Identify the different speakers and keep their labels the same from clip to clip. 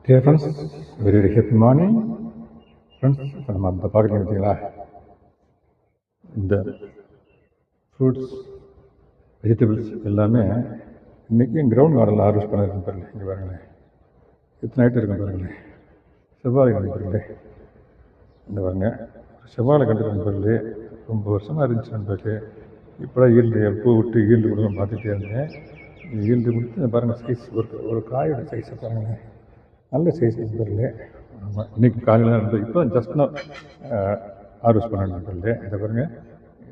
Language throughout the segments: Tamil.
Speaker 1: Dear friends, very happy morning. Friends, இப்போ நம்ம அந்த பார்க்குறீங்க பார்த்தீங்களா, இந்த ஃப்ரூட்ஸ் வெஜிடபிள்ஸ் எல்லாமே இன்றைக்கி கிரவுண்ட் கார்டனில் ஹார்வெஸ்ட் பண்ணிருக்கேன் பாருங்க. இங்கே பாருங்களேன், எத்தனை ஐட்டம் இருக்கும் பாருங்களேன். செவ்வாழை கண்டு பாருங்களே, இந்த பாருங்க செவ்வாழை கண்டு பாருங்களே, ரொம்ப வருஷமாக இருந்துச்சு நண்பர்களே. இப்போ ஈல்டு பூ விட்டு ஈல்டு கொடுக்க பார்த்துட்டே இருந்தேன். ஈல்டு கொடுத்து பாருங்கள் சைஸ், ஒரு காயோட சைஸை பாருங்களேன், நல்ல சைஸ் நண்பர்களே. ஆமாம், இன்றைக்கி காலையில் நண்பர் இப்போ ஜஸ்ட் நான் ஹார்வெஸ்ட் பண்ண நண்பர்களே. இதை பாருங்கள்,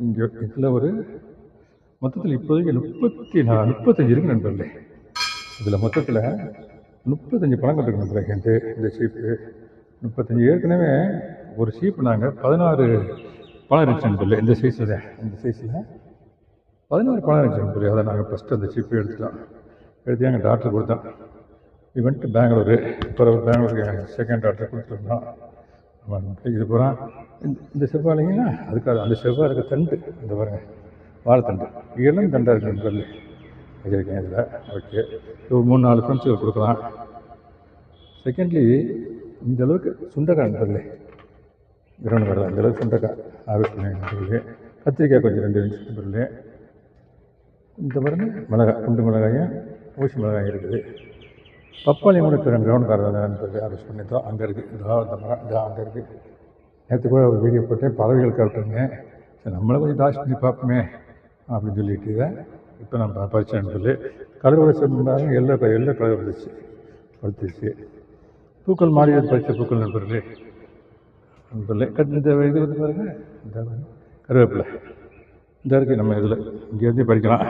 Speaker 1: இங்கே இதில் ஒரு மொத்தத்தில் இப்போதைக்கு 35 இருக்குது நண்பர்களே. இதில் மொத்தத்தில் 35 பழங்கள் இருக்கு நண்பர்களே. இந்த சீப்பு 35 ஏற்கனவே ஒரு சீப்பு நாங்கள் 16 பழம் இருந்துச்சு நண்பர்களே. இந்த சைஸில் 16 பழம் இருந்துச்சு நண்பர்களே. அதை நாங்கள் ஃபஸ்ட்டு அந்த சீப்பு எடுத்து எங்கள் டாக்டர் கொடுத்தோம். இவன்ட்டு பெங்களூரு, இப்போ பெங்களூருக்கு செகண்ட் டாக்டர் கொடுத்துருந்தோம். இது பூரா இந்த செவ்வாழைங்கன்னா அதுக்காக அந்த செவ்வாய் இருக்க தண்டு, இந்த பாருங்கள் வாழைத்தண்டு, இளம் தண்டாக இருக்குது நண்பர்களே வச்சுருக்கேன் இதில். ஓகே, ஒரு 3-4 ஃப்ரெண்ட்ஸுக்கு கொடுக்கலாம். செகண்ட்லி, இந்த அளவுக்கு சுண்டைக்காய் நண்பர்களே, கிரவுண்ட் கார்டு இந்த அளவுக்கு சுண்டைக்காய் ஹார்வெஸ்ட் பண்ணி நண்பர்களே. கத்திரிக்காய் கொஞ்சம் 2 இன்ச் நண்பர்களே. இந்த பாருங்கள் மிளகாய், குண்டு மிளகாயும் ஊசி மிளகாயும் இருக்குது. பப்பாளி கூட இப்போ கிரவுண்ட் கார்டு நண்பர்கள் ஹார்வெஸ்ட் பண்ணிட்டோம். அங்கே இருக்குது, இந்த மரம் அங்கே இருக்குது. நேற்று கூட ஒரு வீடியோ போட்டேன், பறவைகள் காப்பிட்டுருந்தேன். சரி, நம்மளை கொஞ்சம் டாஷ் பண்ணி பார்ப்போமே அப்படின்னு சொல்லிட்டு தான் இப்போ நம்ம பறிச்சேன் சொல்லி கலர் வச்சுருந்தாலும் எல்லோ கலர் பழுத்துச்சு. பூக்கள் மாறி பறித்த பூக்கள் நண்பர்களே. இந்த இது வந்து பாருங்கள், இந்த கருவேப்பிலை இந்த இருக்குது. நம்ம இதில் இங்கேருந்தே பறிக்கலாம்.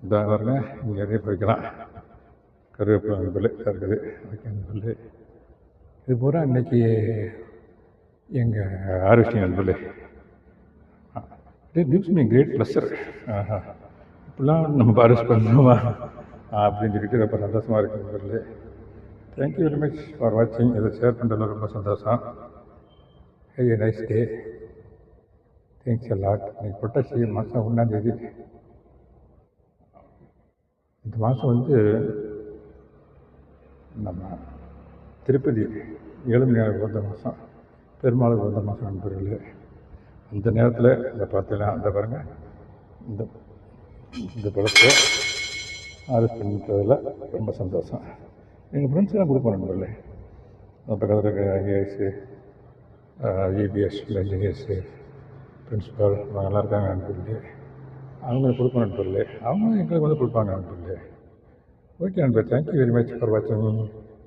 Speaker 1: இந்த பாருங்க, இங்கேருந்தே பறிக்கலாம். கருவேப்பிலை நண்பர்களே இருக்குது. ஓகே நண்பர்களே, இது பூரா இன்றைக்கி எங்கள் ஹார்வெஸ்டிங் நண்பர்களே. It gives me great pleasure. இப்படிலாம் நம்ம ஹார்வெஸ்ட் பண்ணணுமா அப்படின்னு சொல்லிட்டு ரொம்ப சந்தோஷமாக இருக்குது நண்பர்களே. தேங்க்யூ வெரி மச் ஃபார் வாட்சிங். இதை ஷேர் பண்ணுறதுல ரொம்ப சந்தோஷம். Have a nice day. Thanks a lot. இன்னைக்கு புரட்டாசி மாதம் 1ஆம் தேதி. இந்த மாதம் வந்து நம்ம திருப்பதி ஏழுமலையானுக்கு பிறந்த மாதம், பெருமாளுக்கு பிறந்த மாதம் நண்பர்களே. அந்த நேரத்தில் இந்த பார்த்தீங்கன்னா அந்த பாருங்கள், இந்த பழத்தை ஹார்வெஸ்ட் பண்ணிட்டதில் ரொம்ப சந்தோஷம். எங்கள் ஃப்ரெண்ட்ஸ்லாம் கொடுப்போம் நண்பர்களே. பக்கத்தில் இருக்க ஐஏஎஸ்ஸு, இபிஎஸ் இன்ஜினியர்ஸு, பிரின்ஸிபால் அவங்கெல்லாம் இருக்காங்க நண்பர்களே. அவங்களுக்கு கொடுப்போம் நண்பர்களே. அவங்க எங்களுக்கு வந்து கொடுப்பாங்க நண்பர்களே. ஓகே நண்பர், தேங்க்யூ வெரி மச் ஃபார் வாட்சிங்.